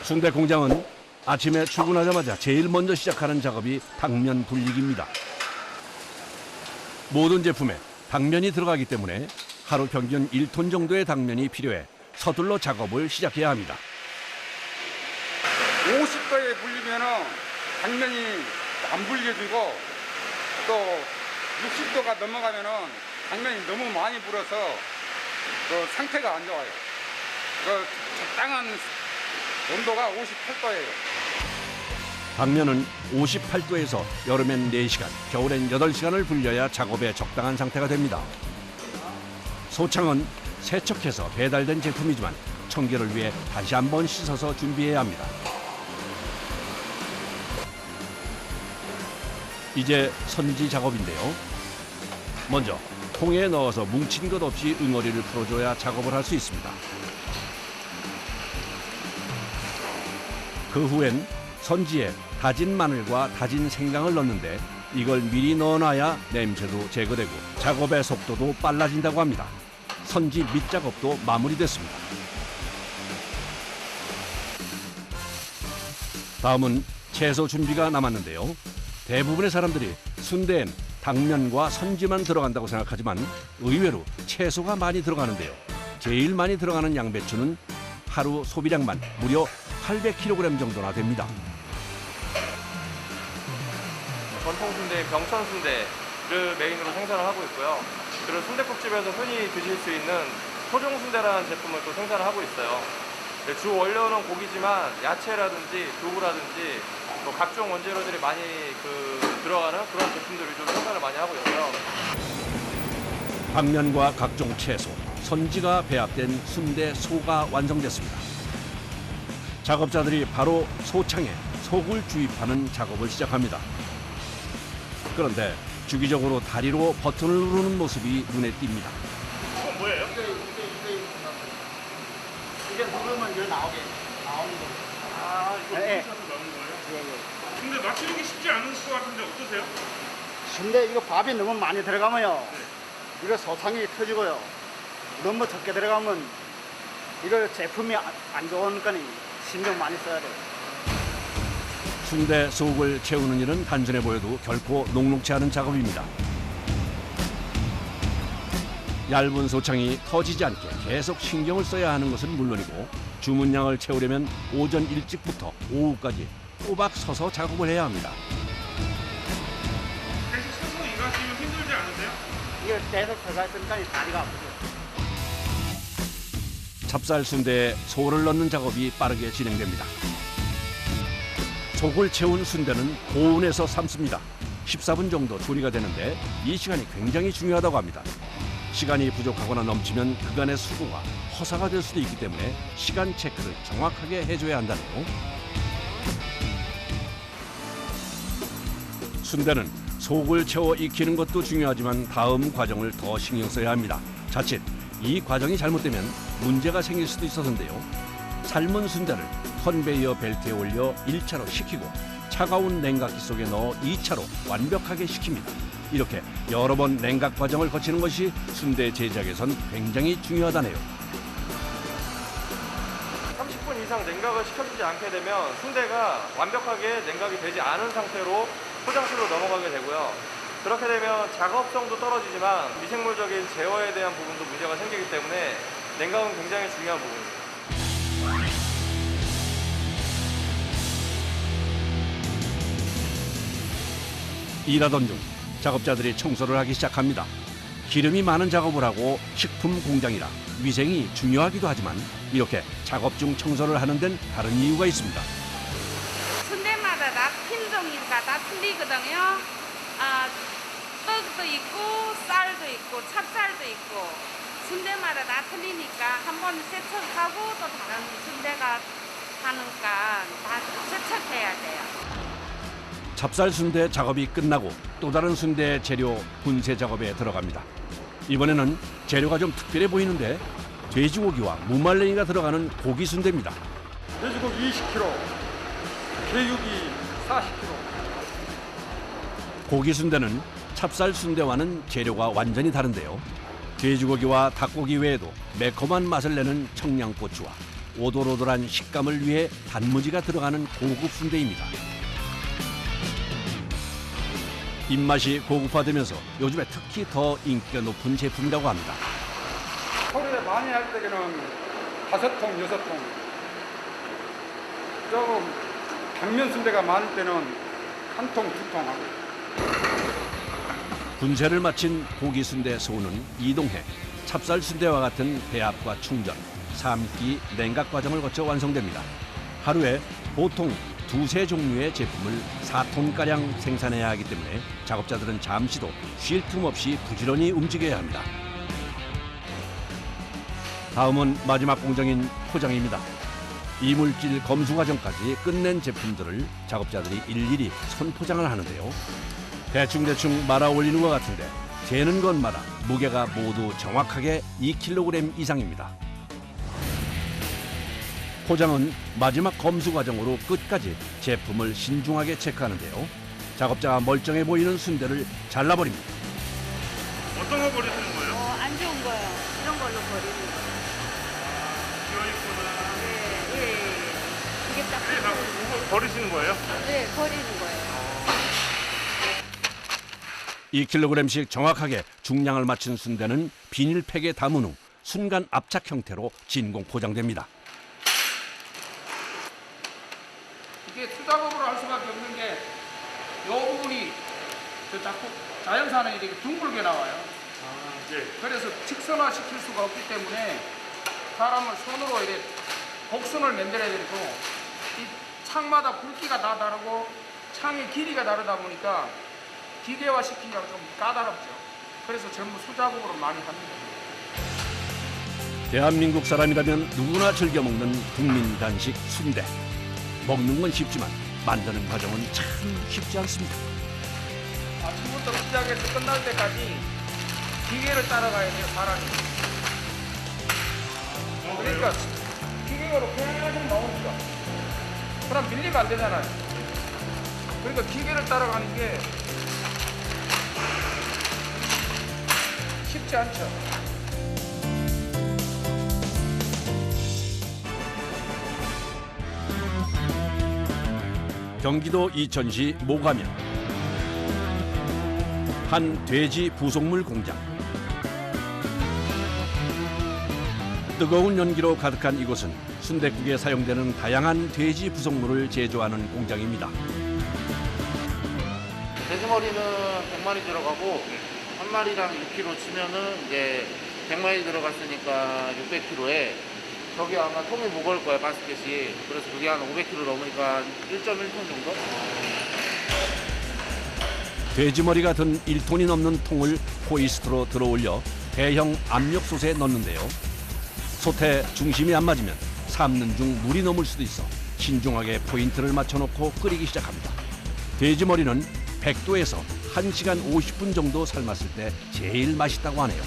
순대 공장은 아침에 출근하자마자 제일 먼저 시작하는 작업이 당면 불리기입니다. 모든 제품에 당면이 들어가기 때문에 하루 평균 1톤 정도의 당면이 필요해 서둘러 작업을 시작해야 합니다. 50도에 불리면은 당면이 안 불려지고 또 60도가 넘어가면은 당면이 너무 많이 불어서 그 상태가 안 좋아요. 그 적당한 온도가 58도예요. 당면은 58도에서 여름엔 4시간, 겨울엔 8시간을 불려야 작업에 적당한 상태가 됩니다. 소창은 세척해서 배달된 제품이지만 청결을 위해 다시 한번 씻어서 준비해야 합니다. 이제 선지 작업인데요. 먼저 통에 넣어서 뭉친 것 없이 응어리를 풀어줘야 작업을 할 수 있습니다. 그 후엔 선지에 다진 마늘과 다진 생강을 넣는데 이걸 미리 넣어놔야 냄새도 제거되고 작업의 속도도 빨라진다고 합니다. 선지 밑작업도 마무리됐습니다. 다음은 채소 준비가 남았는데요. 대부분의 사람들이 순대엔 당면과 선지만 들어간다고 생각하지만 의외로 채소가 많이 들어가는데요. 제일 많이 들어가는 양배추는 하루 소비량만 무려 800kg 정도나 됩니다. 전통 순대, 병천 순대를 메인으로 생산을 하고 있고요. 그리고 순댓국집에서 흔히 드실 수 있는 토종 순대라는 제품을 또 생산을 하고 있어요. 주 원료는 고기지만 야채라든지 두부라든지 또 각종 원재료들이 많이 들어가는 그런 제품들을 좀 생산을 많이 하고 있어요. 당면과 각종 채소, 선지가 배합된 순대 소가 완성됐습니다. 작업자들이 바로 소창에 속을 주입하는 작업을 시작합니다. 그런데 주기적으로 다리로 버튼을 누르는 모습이 눈에 띕니다. 이건 뭐예요? 이게 누르면 이거 나오는 거예요. 아, 이거 네. 누르셔서 넣는 거예요? 근데 맞추기 쉽지 않은 것 같은데 어떠세요? 근데 이거 밥이 너무 많이 들어가면요. 이거 소탕이 터지고요. 너무 적게 들어가면 이거 제품이 안 좋은 거니 신경 많이 써야 돼요. 순대 속을 채우는 일은 단순해 보여도 결코 녹록지 않은 작업입니다. 얇은 소창이 터지지 않게 계속 신경을 써야 하는 것은 물론이고 주문량을 채우려면 오전 일찍부터 오후까지 꼬박 서서 작업을 해야 합니다. 계속 서서 일하시면 힘들지 않으세요? 이거 계속 들어가 있으니까 다리가 아프죠. 찹쌀 순대에 소를 넣는 작업이 빠르게 진행됩니다. 속을 채운 순대는 고온에서 삶습니다. 14분 정도 조리가 되는데 이 시간이 굉장히 중요하다고 합니다. 시간이 부족하거나 넘치면 그간의 수고가 허사가 될 수도 있기 때문에 시간 체크를 정확하게 해줘야 한다네요. 순대는 속을 채워 익히는 것도 중요하지만 다음 과정을 더 신경 써야 합니다. 자칫 이 과정이 잘못되면 문제가 생길 수도 있어서인데요. 삶은 순대를 컨베이어 벨트에 올려 1차로 식히고 차가운 냉각기 속에 넣어 2차로 완벽하게 식힙니다. 이렇게 여러 번 냉각 과정을 거치는 것이 순대 제작에선 굉장히 중요하다네요. 30분 이상 냉각을 시켜주지 않게 되면 순대가 완벽하게 냉각이 되지 않은 상태로 포장실로 넘어가게 되고요. 그렇게 되면 작업성도 떨어지지만 미생물적인 제어에 대한 부분도 문제가 생기기 때문에 냉각은 굉장히 중요한 부분입니다. 일하던 중 작업자들이 청소를 하기 시작합니다. 기름이 많은 작업을 하고 식품 공장이라 위생이 중요하기도 하지만 이렇게 작업 중 청소를 하는 데는 다른 이유가 있습니다. 순대마다 다品종이니까 다 틀리거든요. 떡도 있고 쌀도 있고 찹쌀도 있고 순대마다 다 틀리니까 한번 세척하고 또 다른 순대가 하니까 다 세척해야 돼요. 찹쌀 순대 작업이 끝나고 또 다른 순대 재료 분쇄 작업에 들어갑니다. 이번에는 재료가 좀 특별해 보이는데 돼지고기와 무말랭이가 들어가는 고기 순대입니다. 돼지고기 20kg, 개육이 40kg. 고기 순대는 찹쌀 순대와는 재료가 완전히 다른데요. 돼지고기와 닭고기 외에도 매콤한 맛을 내는 청양고추와 오돌오돌한 식감을 위해 단무지가 들어가는 고급 순대입니다. 입맛이 고급화되면서 요즘에 특히 더 인기가 높은 제품이라고 합니다. 하루에 많이 할 때는 5통, 6통. 조금 당면 순대가 많을 때는 1통, 2통 하고. 군세를 마친 고기 순대 소는 이동해 찹쌀 순대와 같은 배합과 충전, 삶기, 냉각 과정을 거쳐 완성됩니다. 하루에 보통 2~3 종류의 제품을 4톤가량 생산해야 하기 때문에 작업자들은 잠시도 쉴 틈 없이 부지런히 움직여야 합니다. 다음은 마지막 공정인 포장입니다. 이물질 검수 과정까지 끝낸 제품들을 작업자들이 일일이 손포장을 하는데요. 대충 말아 올리는 것 같은데 재는 것마다 무게가 모두 정확하게 2kg 이상입니다. 포장은 마지막 검수 과정으로 끝까지 제품을 신중하게 체크하는데요. 작업자가 멀쩡해 보이는 순대를 잘라버립니다. 어떤 거 버리시는 거예요? 안 좋은 거요. 이런 걸로 버리는 거. 비어있거나. 이게 딱 버리시는 거예요? 네, 버리는 거예요. 2kg씩 정확하게 중량을 맞춘 순대는 비닐팩에 담은 후 순간 압착 형태로 진공 포장됩니다. 이게 수작업으로 할 수밖에 없는 게 이 부분이 자꾸 자연산은 이렇게 둥글게 나와요. 예. 그래서 직선화 시킬 수가 없기 때문에 사람은 손으로 이렇게 곡선을 만들어야 되고 이 창마다 굵기가 다 다르고 창의 길이가 다르다 보니까 기계화 시키기가 좀 까다롭죠. 그래서 전부 수작업으로 많이 합니다. 대한민국 사람이라면 누구나 즐겨 먹는 국민 간식 순대. 먹는 건 쉽지만 만드는 과정은 참 쉽지 않습니다. 아침부터 시작해서 끝날 때까지 기계를 따라가야 돼요, 사람이. 그러니까 기계로 계속 나오니까 그럼 밀리면 안 되잖아요. 그러니까 기계를 따라가는 게 쉽지 않죠. 경기도 이천시 모가면 한 돼지 부속물 공장. 뜨거운 연기로 가득한 이곳은 순댓국에 사용되는 다양한 돼지 부속물을 제조하는 공장입니다. 돼지머리는 100마리 들어가고 한 마리당 6kg 치면은 이제 100마리 들어갔으니까 600kg에 저기 아마 통이 무거울 거예요, 바스켓이. 그래서 그게 한 500kg 넘으니까 1.1톤 정도? 돼지머리가 든 1톤이 넘는 통을 호이스트로 들어올려 대형 압력솥에 넣는데요. 솥에 중심이 안 맞으면 삶는 중 물이 넘을 수도 있어 신중하게 포인트를 맞춰놓고 끓이기 시작합니다. 돼지머리는 100도에서 1시간 50분 정도 삶았을 때 제일 맛있다고 하네요.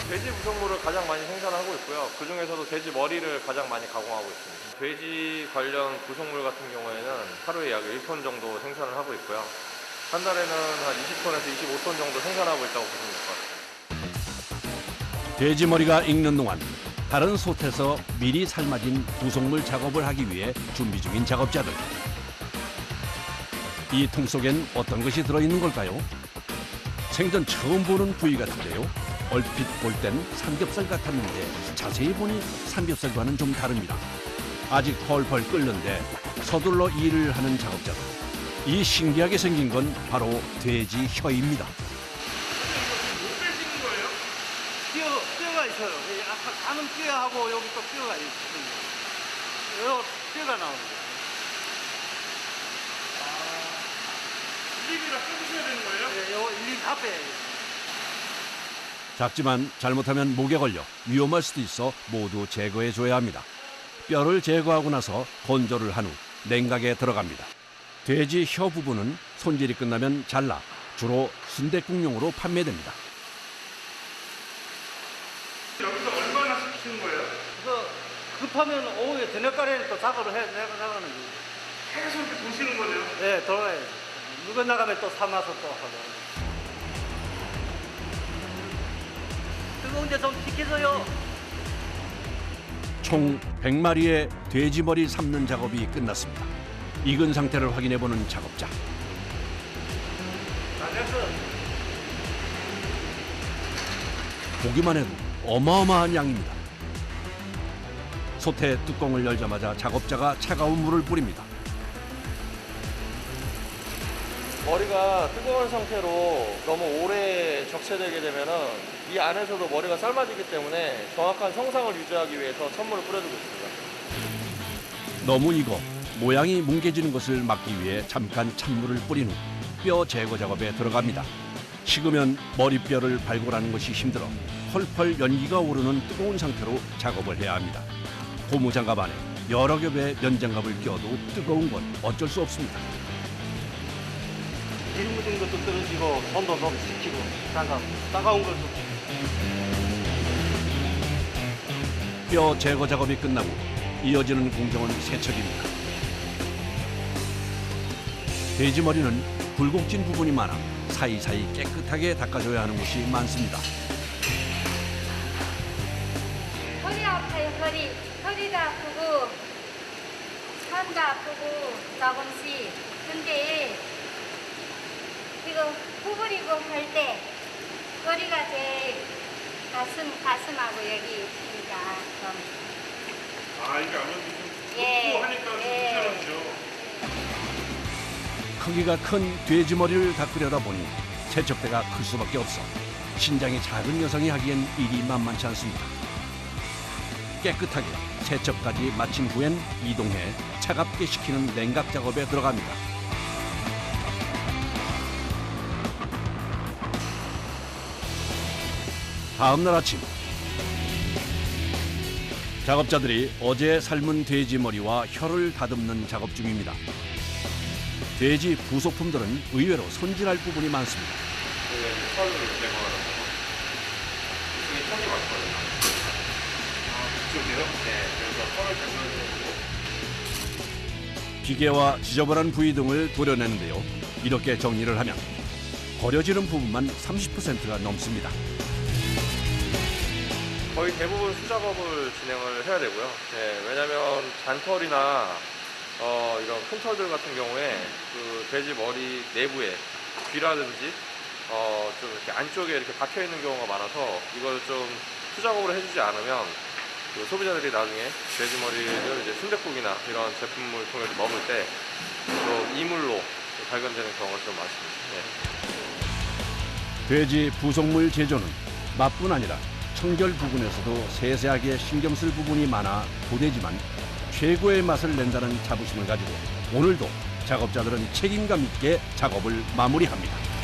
돼지 부속물을 가장 많이 생산하고 있고요. 그 중에서도 돼지 머리를 가장 많이 가공하고 있습니다. 돼지 관련 부속물 같은 경우에는 하루에 약 1톤 정도 생산을 하고 있고요. 한 달에는 한 20톤에서 25톤 정도 생산하고 있다고 보시면 될 것 같습니다. 돼지 머리가 익는 동안 다른 솥에서 미리 삶아진 부속물 작업을 하기 위해 준비 중인 작업자들. 이 통 속엔 어떤 것이 들어있는 걸까요? 생전 처음 보는 부위 같은데요. 얼핏 볼 땐 삼겹살 같았는데 자세히 보니 삼겹살과는 좀 다릅니다. 아직 펄펄 끓는데 서둘러 일을 하는 작업자들. 이 신기하게 생긴 건 바로 돼지 혀입니다. 뼈가 있어요. 아까 가는 뼈하고 여기 또 뼈가 있거든요. 요 뼈가 나오는 거예요. 일일이 다 빼주셔야 되는 거예요? 네, 요 일일이 다 빼요. 작지만 잘못하면 목에 걸려 위험할 수도 있어 모두 제거해줘야 합니다. 뼈를 제거하고 나서 건조를 한 후 냉각에 들어갑니다. 돼지 혀 부분은 손질이 끝나면 잘라 주로 순댓국용으로 판매됩니다. 여기서 얼마나 시키는 거예요? 그래서 급하면 오후에 저녁까지 또 작업을 해 나가는 거예요. 계속 이렇게 도시는 거네요. 네, 돌아가야죠. 물건 나가면 또 삶아서 또 하고. 뜨거운데 좀 식혀서요. 총 100마리의 돼지머리 삶는 작업이 끝났습니다. 익은 상태를 확인해보는 작업자. 보기만 해도 어마어마한 양입니다. 솥의 뚜껑을 열자마자 작업자가 차가운 물을 뿌립니다. 머리가 뜨거운 상태로 너무 오래 적체되게 되면은 이 안에서도 머리가 삶아지기 때문에 정확한 형상을 유지하기 위해서 찬물을 뿌려주고 있습니다. 너무 익어 모양이 뭉개지는 것을 막기 위해 잠깐 찬물을 뿌린 후 뼈 제거 작업에 들어갑니다. 식으면 머리뼈를 발굴하는 것이 힘들어 펄펄 연기가 오르는 뜨거운 상태로 작업을 해야 합니다. 고무장갑 안에 여러 겹의 면장갑을 껴도 뜨거운 건 어쩔 수 없습니다. 일 묻은 것도 떨어지고 손도 좀 식히고 따가운 것도. 뼈 제거 작업이 끝나고 이어지는 공정은 세척입니다. 돼지 머리는 굴곡진 부분이 많아 사이사이 깨끗하게 닦아줘야 하는 곳이 많습니다. 허리 아파요, 허리. 허리도 아프고, 산도 아프고, 조금씩. 근데, 이거 구부리고 할 때, 허리가 제일 가슴하고 여기 있으니까 좀. 아, 이게 아무래도 좀 예, 굽고 하니까 좀 예. 불편하죠. 크기가 큰 돼지 머리를 닦으려다 보니 세척대가 클 수밖에 없어 신장이 작은 여성이 하기엔 일이 만만치 않습니다. 깨끗하게 세척까지 마친 후엔 이동해 차갑게 식히는 냉각 작업에 들어갑니다. 다음 날 아침 작업자들이 어제 삶은 돼지 머리와 혀를 다듬는 작업 중입니다. 돼지 부속품들은 의외로 손질할 부분이 많습니다. 털을 제거하는 거. 이게 털이 많거든요. 이쪽이요? 네, 그래서 털을 제거해주고 기계와 지저분한 부위 등을 도려내는데요. 이렇게 정리를 하면 버려지는 부분만 30%가 넘습니다. 거의 대부분 수작업을 진행을 해야 되고요. 네, 왜냐하면 잔털이나 이런 큰 털들 같은 경우에 그 돼지 머리 내부에 귀라든지 좀 이렇게 안쪽에 이렇게 박혀 있는 경우가 많아서 이걸 좀 수작업을 해주지 않으면 그 소비자들이 나중에 돼지 머리를 이제 순댓국이나 이런 제품을 통해서 먹을 때 또 이물로 발견되는 경우가 좀 많습니다. 네. 돼지 부속물 제조는 맛뿐 아니라 청결 부분에서도 세세하게 신경 쓸 부분이 많아 고되지만 최고의 맛을 낸다는 자부심을 가지고 오늘도 작업자들은 책임감 있게 작업을 마무리합니다.